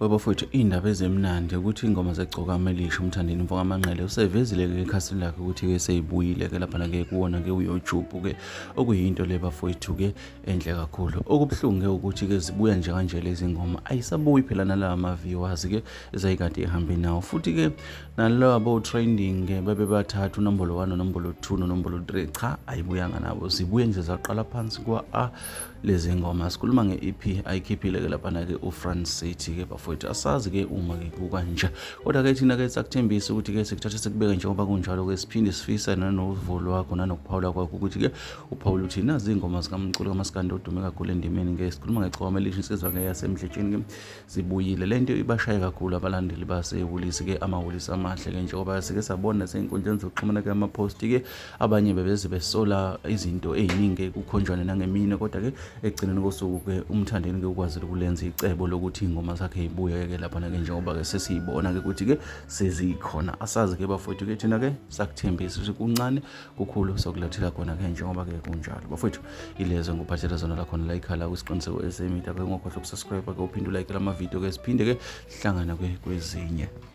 Bafowethu indaba ezemnandi ukuthi ingoma zegcoka amelisha umthandeni mfoka amanqele usevezile ke ekhasini lakhe ukuthi ke seyibuyile ke lapha ke kuwona ke uYouTube ke okuyinto le bafowethu ke enhle kakhulu. Okubhlungu ke ukuthi ke zibuya nje kanje lezi ngoma ayisabuyi phela nalawa ma viewers ke ezayikade ihambe nawo futhi ke nalabo trending ke bebe bathathu unombolo 1 unombolo 2 nonombolo 3 cha ayibuyanga nabo zibuye nje zaqala phansi kwa lezi ngoma sikhuluma nge-EP ayikhiphile ke lapha ke uFrance City ke bafowethu asazi ke uma ke kukanje kodwa ke thina ke sakuthembisa ukuthi ke sikuthatha sikubeke njengoba kunjalo ke siphinde sifisa nanovolo wakho nanokuphawula kwakho ukuthi ke uPaul uthi nazi ingoma zikamculo kaMaskandi odume kakhulu endimeni ke sikhuluma ngecwa amelisha insizwa ke yasemdletsheni ke zibuyile lento ibashaye kakhulu abalandeli basehulisi ke amahulisi amahle ke njengoba sike sabona seinkundleni zokuxhumana ke ama-post ke abanye bebeze besola izinto eziningi kukhonjwana nangemini kodwa ke egcineni kosuku ke umthandeni ke ukwazi ukulenza icebo lokuthi ingoma zakhe ibuye ke lapha ke njengoba ke sesiyibona ke ukuthi ke sezikhona asazi ke bafowethu ke thina ke sakuthembisa ukuthi kuncane kukhulu sokulathela khona ke njengoba ke kunjalo bafowethu ilezo ngophathela zona la khona la ikhala kwisiqiniseko esemedia ke ngokhohle ukusubscribe ke uphinde ulike lama video ke siphinde ke hlangana ke kwezinye.